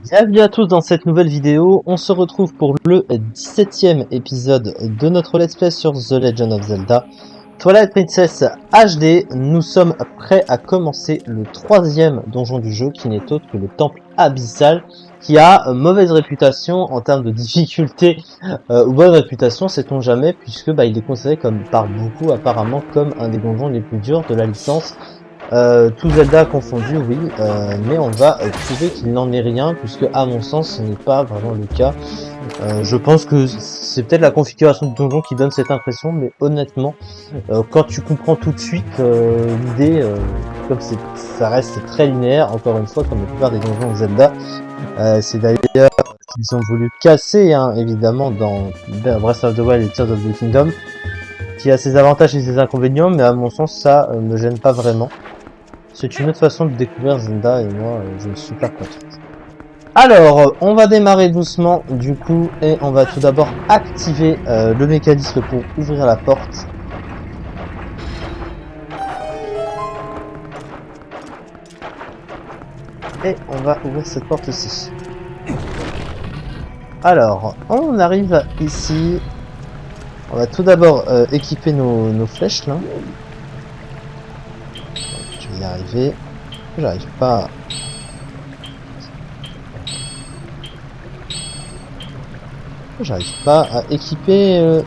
Bienvenue à tous dans cette nouvelle vidéo. On se retrouve pour le 17e épisode de notre let's play sur The Legend of Zelda Twilight Princess HD. Nous sommes prêts à commencer le troisième donjon du jeu qui n'est autre que le temple abyssal, qui a mauvaise réputation en termes de difficulté ou bonne réputation, sait-on jamais, puisque il est considéré comme par beaucoup apparemment comme un des donjons les plus durs de la licence. Tout Zelda confondu, oui, mais on va prouver qu'il n'en est rien, puisque à mon sens ce n'est pas vraiment le cas. Je pense que c'est peut-être la configuration du donjon qui donne cette impression, mais honnêtement, quand tu comprends tout de suite l'idée, comme ça reste très linéaire, encore une fois, comme la plupart des donjons de Zelda, c'est d'ailleurs qu'ils ont voulu casser, hein, évidemment, dans Breath of the Wild et Tears of the Kingdom, qui a ses avantages et ses inconvénients, mais à mon sens ça me gêne pas vraiment. C'est une autre façon de découvrir Zelda et moi je suis super content. Alors on va démarrer doucement du coup et on va tout d'abord activer le mécanisme pour ouvrir la porte. Et on va ouvrir cette porte aussi. Alors on arrive ici. On va tout d'abord équiper nos flèches là. Je vais y arriver. J'arrive pas. J'arrive pas à équiper.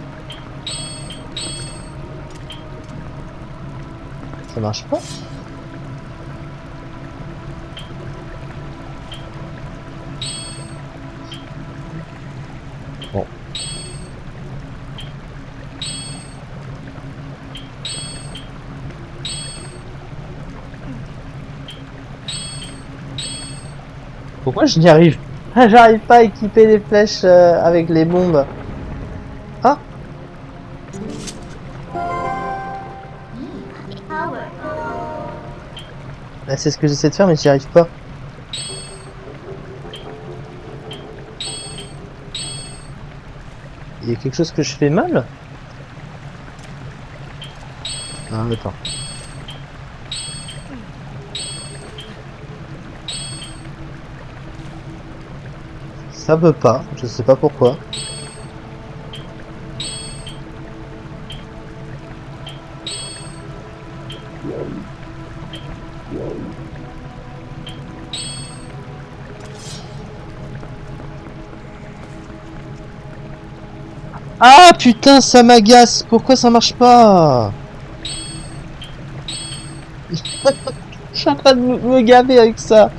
Ça marche pas. Bon. Pourquoi je n'y arrive pas? J'arrive pas à équiper les flèches avec les bombes. Ah! C'est ce que j'essaie de faire mais j'y arrive pas. Il y a quelque chose que je fais mal? Ah, attends. Ça veut pas, je sais pas pourquoi. Ah putain, ça m'agace. Pourquoi ça marche pas? Je suis en train de me gaver avec ça.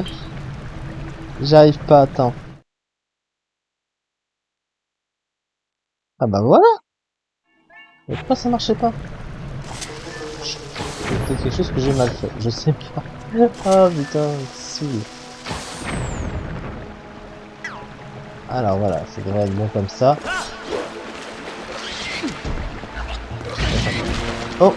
J'arrive pas, attends. Ah bah voilà. Mais pourquoi ça marchait pas? C'est quelque chose que j'ai mal fait, je sais pas. Ah putain, si. Alors voilà, ça devrait être bon comme ça. Oh!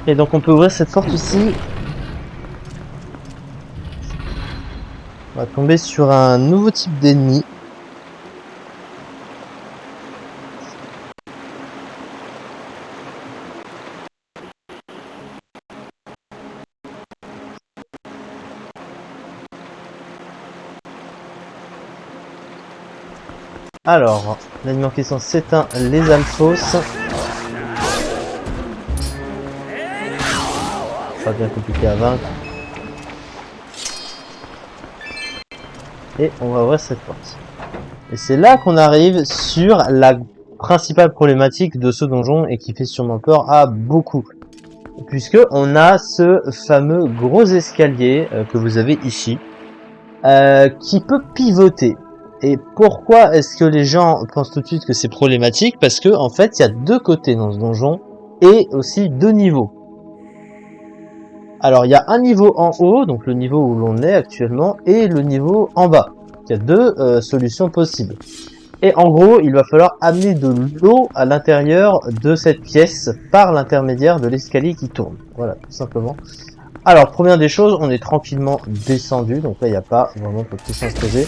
Et donc on peut ouvrir cette porte ici. On va tomber sur un nouveau type d'ennemi. Alors, l'ennemi en question c'est les Alphos. Pas bien compliqué à vaincre. Et on va ouvrir cette porte. Et c'est là qu'on arrive sur la principale problématique de ce donjon et qui fait sûrement peur à beaucoup. Puisque on a ce fameux gros escalier que vous avez ici, qui peut pivoter. Et pourquoi est-ce que les gens pensent tout de suite que c'est problématique? Parce que en fait, il y a deux côtés dans ce donjon et aussi deux niveaux. Alors, il y a un niveau en haut, donc le niveau où l'on est actuellement, et le niveau en bas. Il y a deux solutions possibles. Et en gros, il va falloir amener de l'eau à l'intérieur de cette pièce par l'intermédiaire de l'escalier qui tourne. Voilà, tout simplement. Alors, première des choses, on est tranquillement descendu, donc là, il n'y a pas vraiment de question à se poser.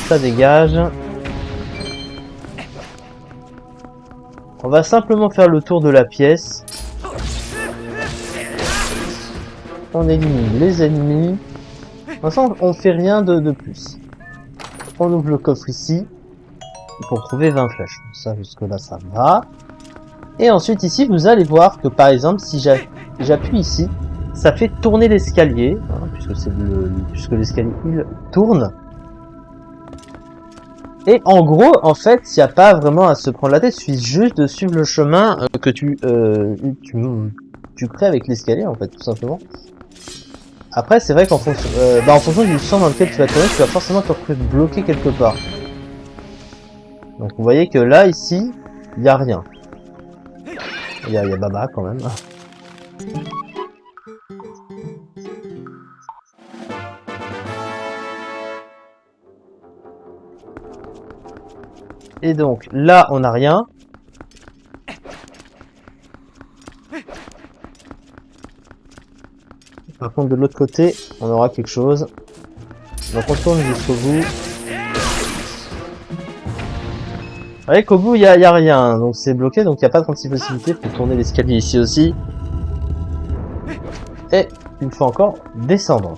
Ça dégage. On va simplement faire le tour de la pièce. On élimine les ennemis. Pour l'instant, on fait rien de plus. On ouvre le coffre ici pour trouver 20 flèches. Ça, jusque là, ça va. Et ensuite, ici, vous allez voir que, par exemple, si j'appuie ici, ça fait tourner l'escalier, hein, puisque l'escalier il tourne. Et en gros, en fait, il n'y a pas vraiment à se prendre la tête, il suffit juste de suivre le chemin que tu crées avec l'escalier, en fait, tout simplement. Après, c'est vrai qu'en fonction, en fonction du sens dans lequel tu vas tourner, tu vas forcément te retrouver bloqué quelque part. Donc, vous voyez que là, ici, il n'y a rien. Il y a Baba quand même. Et donc, là, on n'a rien. Par contre, de l'autre côté, on aura quelque chose. Donc, on tourne jusqu'au bout. Vous voyez qu'au bout, il y a rien. Donc, c'est bloqué. Donc, il n'y a pas 36 possibilités. Il faut tourner l'escalier ici aussi. Et il faut encore descendre.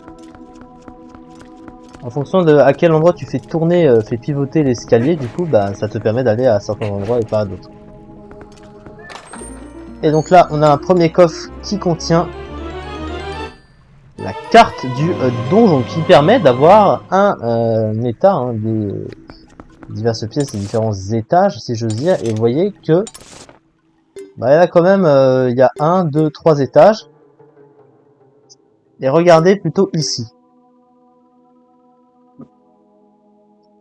En fonction de à quel endroit tu fais tourner, fais pivoter l'escalier, du coup, bah, ça te permet d'aller à certains endroits et pas à d'autres. Et donc là, on a un premier coffre qui contient la carte du donjon, qui permet d'avoir un état, hein, des diverses pièces, des différents étages, si j'ose dire. Et vous voyez que, bah, là quand même, il y a 1, 2, 3 étages. Et regardez plutôt ici.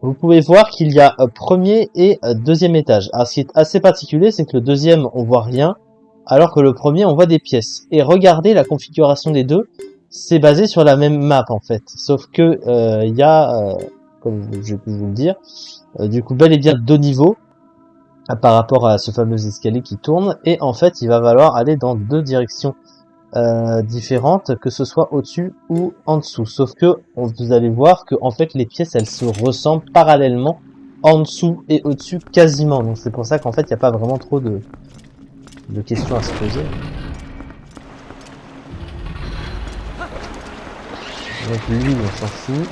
Vous pouvez voir qu'il y a premier et deuxième étage. Alors, ce qui est assez particulier, c'est que le deuxième, on voit rien, alors que le premier, on voit des pièces. Et regardez la configuration des deux, c'est basé sur la même map, en fait. Sauf que il y a, comme je peux vous le dire, du coup, bel et bien 2 niveaux par rapport à ce fameux escalier qui tourne. Et en fait, il va falloir aller dans 2 directions différentes, que ce soit au-dessus ou en dessous. Sauf que vous allez voir que en fait les pièces elles se ressemblent parallèlement en dessous et au-dessus quasiment. Donc c'est pour ça qu'en fait il n'y a pas vraiment trop de questions à se poser. Donc lui on s'en fout.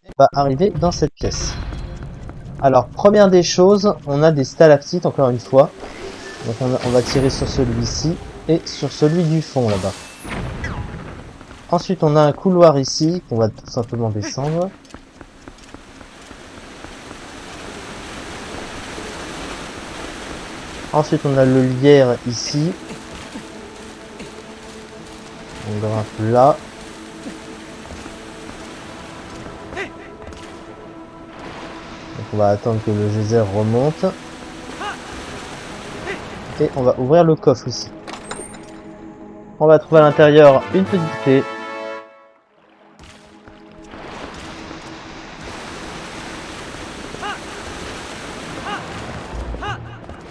On va arriver dans cette pièce. Alors première des choses, on a des stalactites encore une fois. Donc on va tirer sur celui-ci et sur celui du fond là-bas. Ensuite, on a un couloir ici qu'on va tout simplement descendre. Ensuite, on a le lierre ici. On grimpe là. Donc, on va attendre que le geyser remonte. Et on va ouvrir le coffre ici. On va trouver à l'intérieur une petite clé.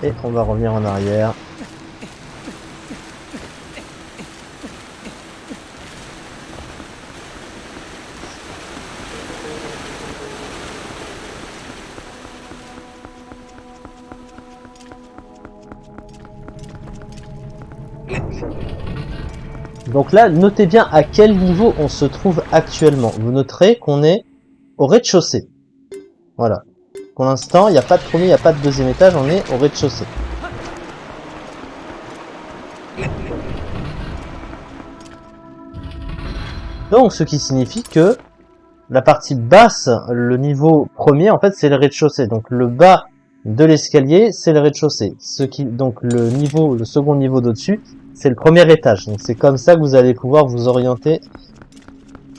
Et on va revenir en arrière. Donc là, notez bien à quel niveau on se trouve actuellement. Vous noterez qu'on est au rez-de-chaussée. Voilà. Pour l'instant, il n'y a pas de premier, il n'y a pas de deuxième étage, on est au rez-de-chaussée. Donc, ce qui signifie que la partie basse, le niveau premier, en fait, c'est le rez-de-chaussée. Donc, le bas de l'escalier, c'est le rez-de-chaussée. Donc, le second niveau d'au-dessus, c'est le premier étage. Donc, c'est comme ça que vous allez pouvoir vous orienter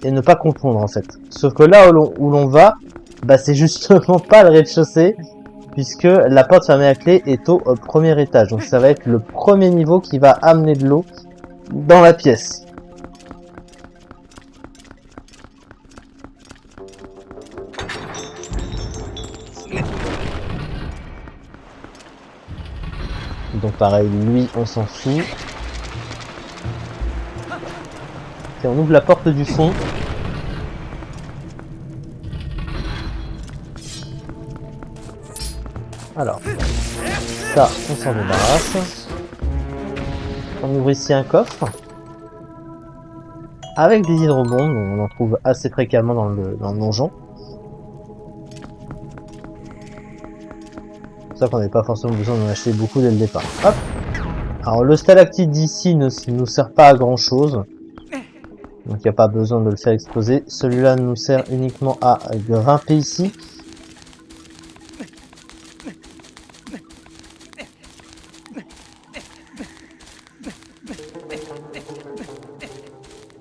et ne pas confondre, en fait. Sauf que là où l'on va, bah, c'est justement pas le rez-de-chaussée, puisque la porte fermée à clé est au premier étage. Donc, ça va être le premier niveau qui va amener de l'eau dans la pièce. pareil, lui, on s'en fout. Et on ouvre la porte du fond. Alors, ça, on s'en débarrasse. On ouvre ici un coffre. Avec des hydrobombes, on en trouve assez fréquemment dans le donjon. C'est pour ça qu'on n'avait pas forcément besoin d'en acheter beaucoup dès le départ. Hop. Alors le stalactite d'ici ne nous sert pas à grand chose. Donc il n'y a pas besoin de le faire exploser. Celui-là nous sert uniquement à grimper ici.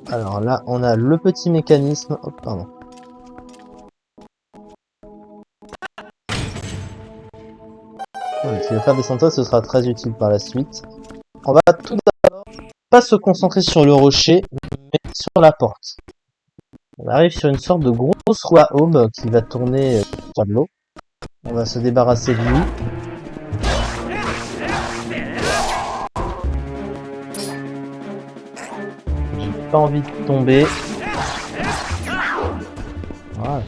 Alors là, on a le petit mécanisme. Oh, pardon. Qui va faire descendre ça, ce sera très utile par la suite. On va tout d'abord pas se concentrer sur le rocher, mais sur la porte. On arrive sur une sorte de grosse roue à aube qui va tourner sur de l'eau. On va se débarrasser de lui. J'ai pas envie de tomber. Voilà.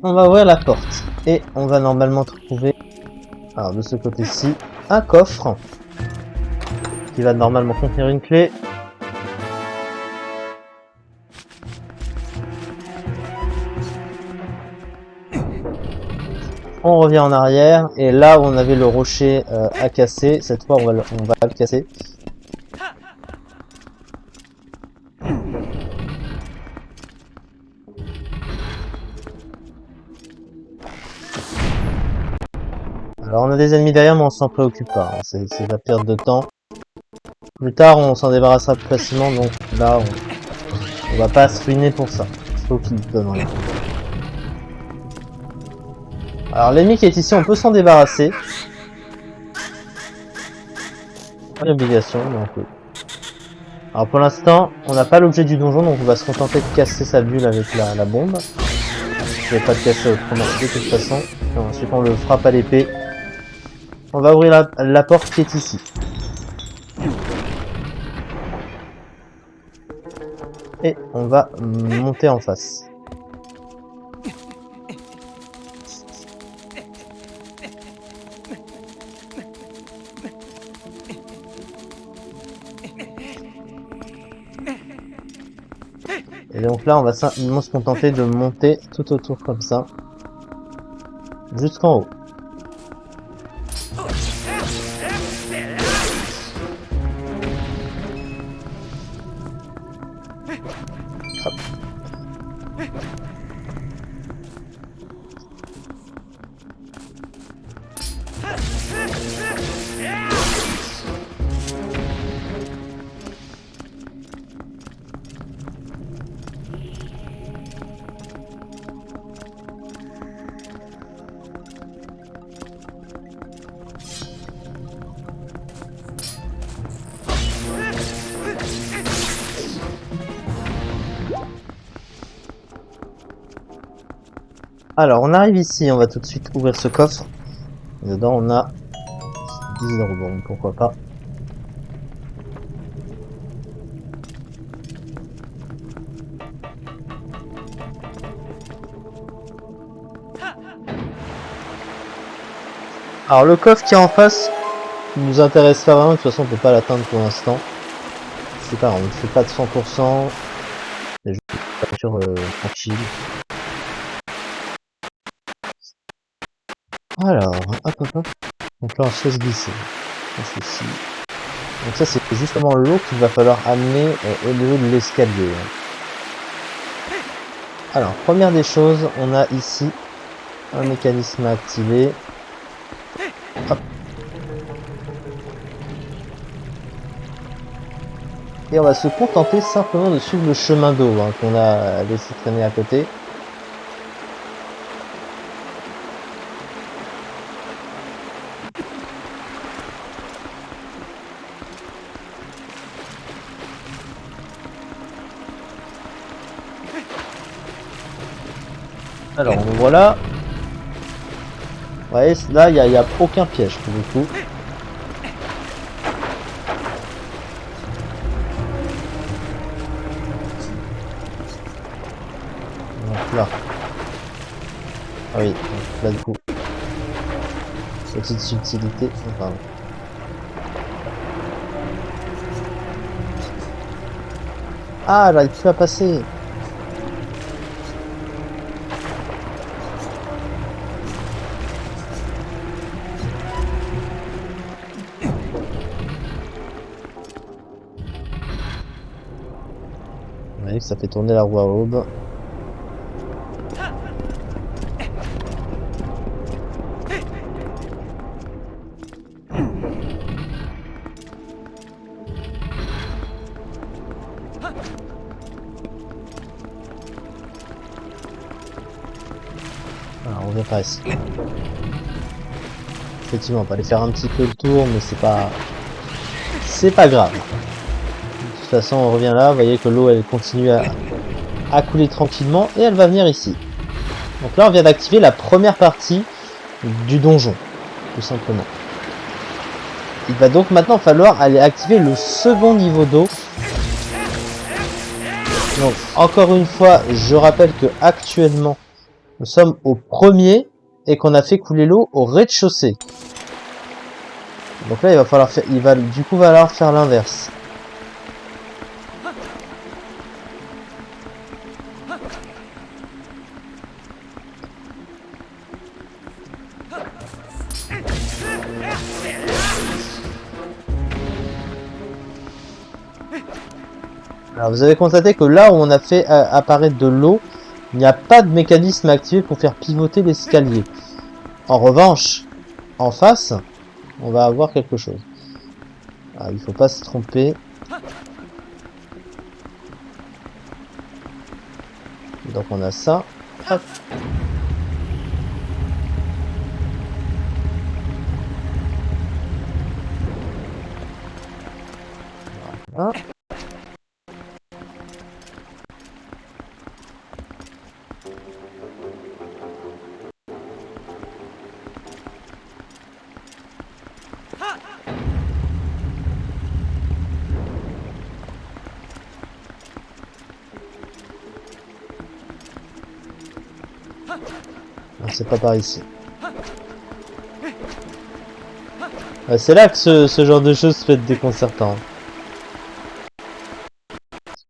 On va ouvrir la porte et on va normalement trouver, alors de ce côté-ci, un coffre qui va normalement contenir une clé. On revient en arrière et là où on avait le rocher à casser, cette fois on va le casser. Alors on a des ennemis derrière mais on s'en préoccupe pas, hein. C'est la perte de temps. Plus tard on s'en débarrassera plus facilement, donc là on va pas se ruiner pour ça. Sauf qu'il donne rien. Alors l'ennemi qui est ici on peut s'en débarrasser. Pas d'obligation, donc oui. Alors pour l'instant on n'a pas l'objet du donjon donc on va se contenter de casser sa bulle avec la bombe. Je vais pas le casser autrement de toute façon. Et ensuite on le frappe à l'épée. On va ouvrir la porte qui est ici. Et on va monter en face. Et donc là on va simplement se contenter de monter tout autour comme ça. Jusqu'en haut. Hop. Alors on arrive ici, on va tout de suite ouvrir ce coffre. Et dedans on a 10 hydrobombes, pourquoi pas. Alors le coffre qui est en face nous intéresse pas vraiment, de toute façon on peut pas l'atteindre pour l'instant. C'est pas, on ne fait pas de 100%. C'est juste une voiture tranquille. Alors, hop. Donc là on se laisse glisser. Ceci. Donc ça c'est justement l'eau qu'il va falloir amener au niveau de l'escalier. Alors, première des choses, on a ici un mécanisme à activer. Hop. Et on va se contenter simplement de suivre le chemin d'eau qu'on a laissé traîner à côté. Alors, on voit là. Ouais, là, il y a aucun piège pour le coup. Donc là. Ah oui, donc là du coup. Petite subtilité. Oh, pardon. Ah, j'arrive plus à passer. Oui, ça fait tourner la roue à aube. Alors, on revient par ici. Effectivement, on va aller faire un petit peu le tour, mais c'est pas grave. De toute façon, on revient là. Vous voyez que l'eau, elle continue à couler tranquillement et elle va venir ici. Donc là, on vient d'activer la première partie du donjon, tout simplement. Il va donc maintenant falloir aller activer le second niveau d'eau. Donc, encore une fois, je rappelle que actuellement, nous sommes au premier et qu'on a fait couler l'eau au rez-de-chaussée. Donc là, il va falloir faire, il va du coup falloir faire l'inverse. Alors vous avez constaté que là où on a fait apparaître de l'eau, il n'y a pas de mécanisme activé pour faire pivoter l'escalier. En revanche, en face, on va avoir quelque chose. Alors, il faut pas se tromper. Donc on a ça. Hop. Voilà. Non, c'est pas par ici. C'est là que ce genre de choses peut être déconcertant.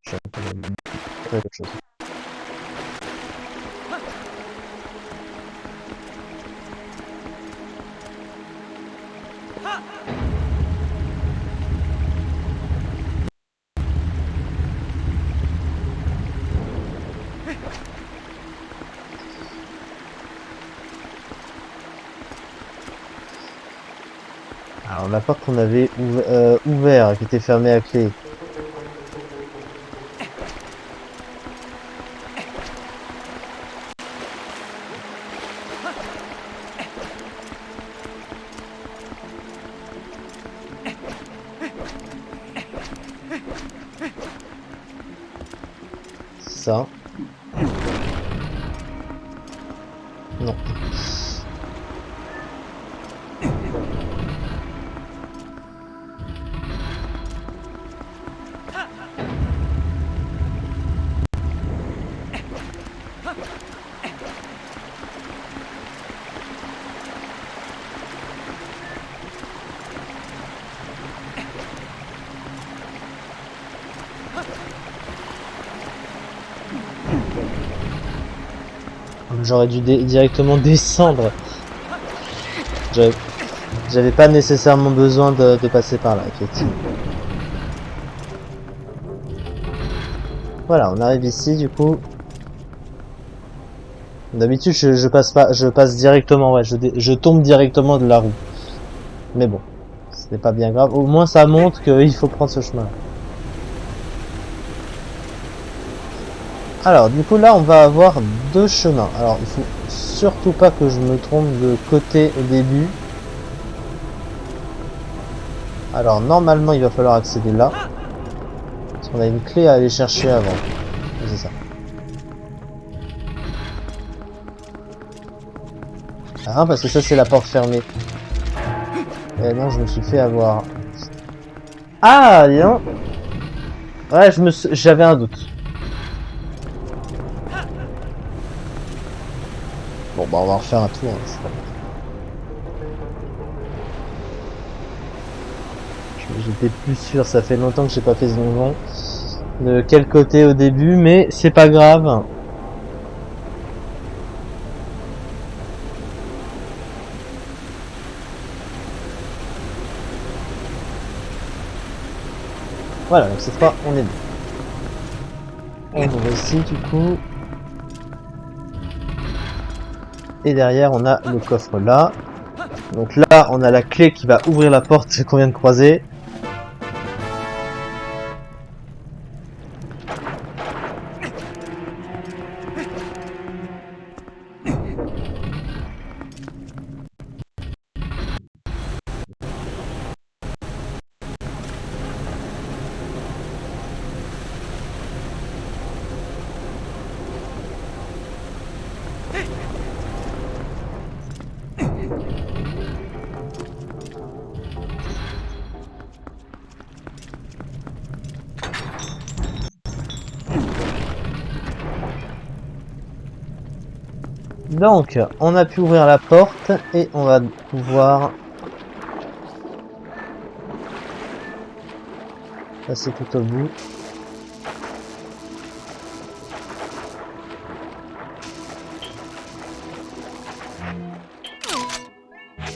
Je vais faire quelque chose. Alors la porte qu'on avait ouvert, qui était fermée à clé. Ça. Non. J'aurais dû directement descendre. J'avais pas nécessairement besoin de passer par là, effectivement. Voilà, on arrive ici, du coup. D'habitude, je passe pas, je passe directement, ouais, je tombe directement de la roue. Mais bon, ce n'est pas bien grave. Au moins, ça montre qu'il faut prendre ce chemin. Alors, du coup, là, on va avoir deux chemins. Alors, il faut surtout pas que je me trompe de côté au début. Alors, normalement, il va falloir accéder là. Parce qu'on a une clé à aller chercher avant. C'est ça. Ah, parce que ça, c'est la porte fermée. Eh non, je me suis fait avoir. Ah, dis donc. Ouais, j'avais un doute. Bon, bah, on va refaire un tour. Hein, j'étais plus sûr, ça fait longtemps que j'ai pas fait ce donjon. De quel côté au début, mais c'est pas grave. Voilà, donc cette fois, on est bon. On ouvre ici, du coup. Et derrière, on a le coffre là. Donc là, on a la clé qui va ouvrir la porte qu'on vient de croiser. Donc, on a pu ouvrir la porte et on va pouvoir passer tout au bout.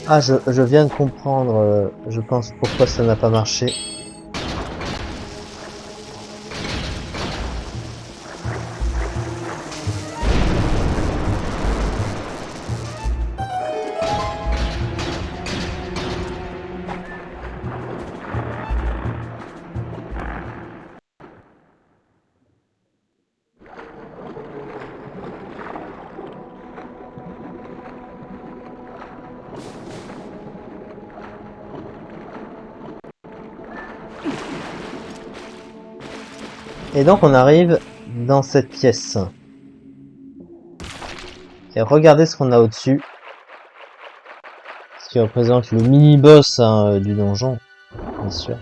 Ah, je viens de comprendre, je pense, pourquoi ça n'a pas marché. Et donc on arrive dans cette pièce. Et regardez ce qu'on a au-dessus. Ce qui représente le mini-boss hein, du donjon, bien sûr.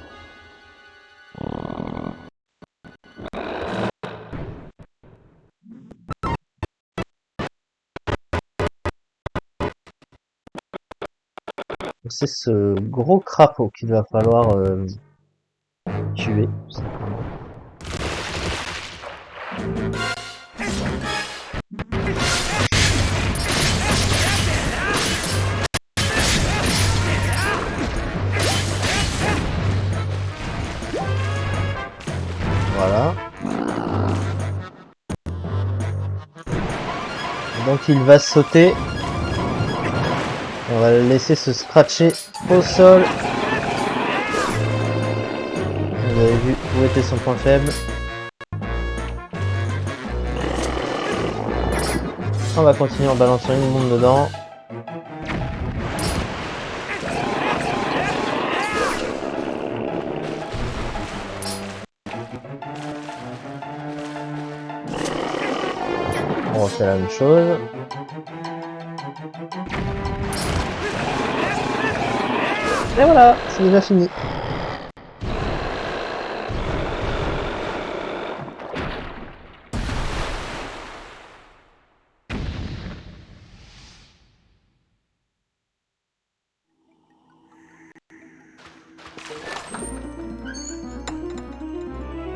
C'est ce gros crapaud qu'il va falloir tuer. Voilà. Donc il va sauter. On va le laisser se scratcher au sol. Vous avez vu où était son point faible. On va continuer en balançant une bombe dedans. On refait la même chose. Et voilà, c'est déjà fini.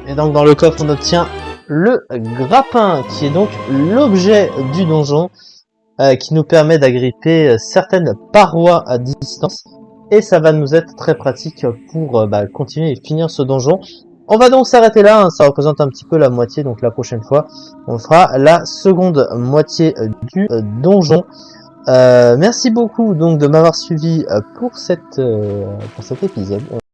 Et donc dans le coffre on obtient le grappin qui est donc l'objet du donjon qui nous permet d'agripper certaines parois à distance et ça va nous être très pratique pour continuer et finir ce donjon. On va donc s'arrêter là, hein, ça représente un petit peu la moitié, donc la prochaine fois on fera la seconde moitié du donjon. Merci beaucoup donc de m'avoir suivi pour cet épisode.